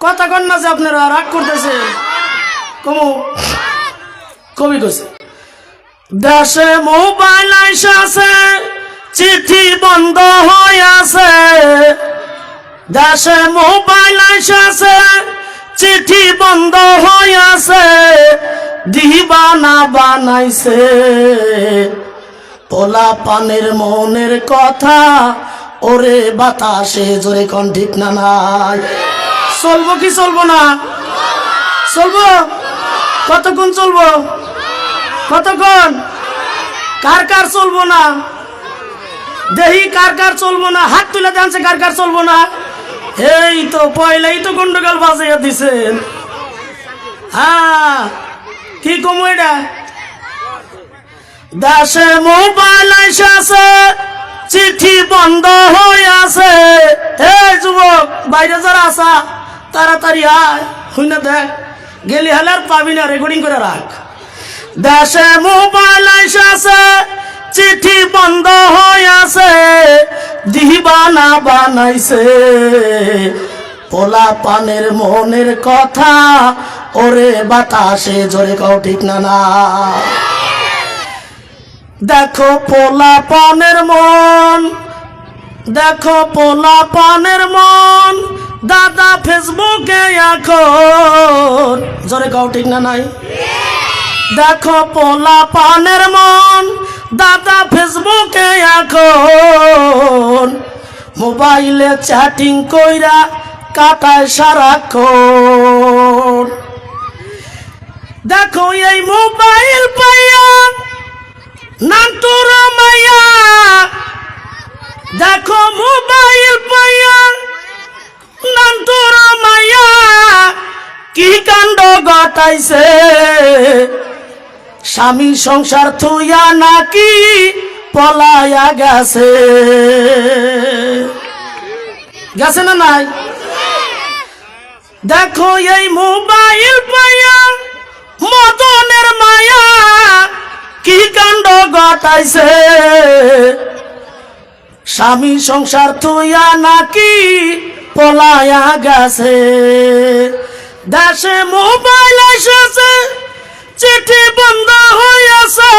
কথা কন না যে আপনারা রাগ করতেছে কমু কবি কইছে দেশে মোবাইল আইসাছে চিঠি বন্ধ হয়ে আছে দেশে মোবাইল আইসাছে চিঠি বন্ধ হয়ে আছে দিবানা বানাইছে পোলা পানের মনের কথা ওরে বাতাসে জোরে কোন ঠিক না নাই চলবো কি চলবো না চলবো কতক্ষণ চলবো কতক্ষণ কার কার চলবো না দেহি কার কার চলবো না হাত তুলে জানছে কার কার চলবো না এই তো পয়লাই তো গন্ডগোল বাজাইয়া দিছেন হ্যাঁ কি কমু এটা দেশে মোবাইল আইসাছে চিঠি বন্ধ হয়ে আছে এই যুবক বাইরে যারা আসা তাড়াতাড়ি আয় হুইনা দেখ গেলি হলে আর পাবি না রেকর্ডিং করে রাখ দেশে মোবাইল আইসাছে চিঠি বন্ধ হয়ে আছে দিবানা বানাইছে পোলা পানের মনের কথা ওরে বাতাসে জোরে কও ঠিক না না দেখো পোলা পানের মন দেখো পোলা পানের মন দাদা ফেসবুকে এখন জোরে কও ঠিক না নাই দেখো পোলা পানের মন দাদা ফেসবুকে এখন মোবাইলে চ্যাটিং কইরা কাটায় সারাক্ষণ দেখো এই মোবাইল পাইয়া নান্টুর মাইয়া দেখো মোবাইল পাইয়া নান্টুর মাইয়া কি কাণ্ড ঘটাইছে স্বামী সংসার থুইয়া নাকি পলায়া গেছে গেছে না নাই দেখো এই মোবাইল পাইয়া মদনের মায়া কি কাণ্ড ঘটাইছে স্বামী সংসার থুইয়া নাকি পলায়া গেছে দেশে মোবাইল এসেছে চিঠি বন্ধ হয়ে আছে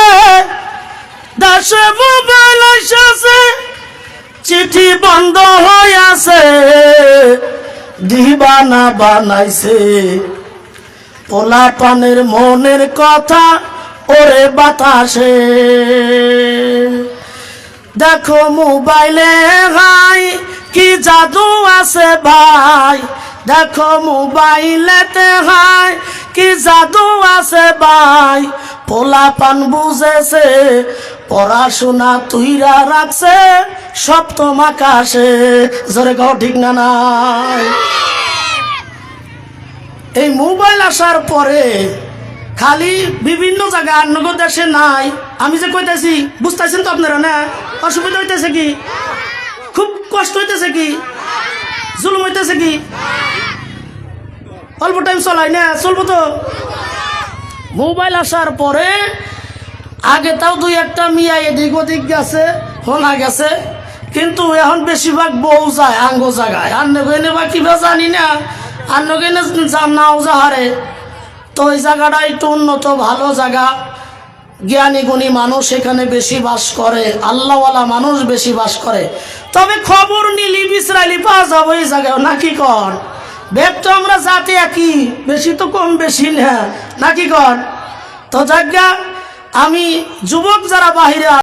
দেশে মোবাইল এসেছে চিঠি বন্ধ হয়ে আছে দিবানা বানাইছে পোলা পানের মনের কথা ওরে বাতাসে দেখো মোবাইলে ভাই কি জাদু আছে ভাই দেখো মোবাইলেতে ভাই কি জাদু আছে ভাই পোলা পান বুঝেছে পড়াশোনা তুইরা রাখছে সপ্তম আকাশে জোরে কও ঠিক না নাই এই মোবাইল আসার পরে খালি বিভিন্ন জায়গায় অন্য দেশে নাই আমি যে কইতেছি বুঝতেছেন তো আপনারা না অসুবিধা হইতেছে কি খুব কষ্ট হইতেছে কি জুলুম হইতেছে কি অল্প টাইম চলাই না চলবো তো মোবাইল আসার পরে আগে তাও দুই একটা মিয়া এদিক ওদিক গেছে হোনা গেছে কিন্তু এখন বেশিরভাগ বউ যায় আঙ্গ জায়গায় আন্নগেনে বা কিবা জানি না আন্নগেনে নাও যাহারে তো ওই জায়গাটা একটু উন্নত ভালো জায়গা জ্ঞানী গুণী মানুষ এখানে বেশি বাস করে আল্লাহওয়ালা মানুষ বেশি বাস করে তবে খবর নিলি বিশ্রাইলি পাওয়া যাবো এই জায়গায় নাকি কর বেদ তো আমরা জাতি একই বেশি তো কম বেশি না নাকি কর তো জায়গা আমি যুবক যারা বাহিরে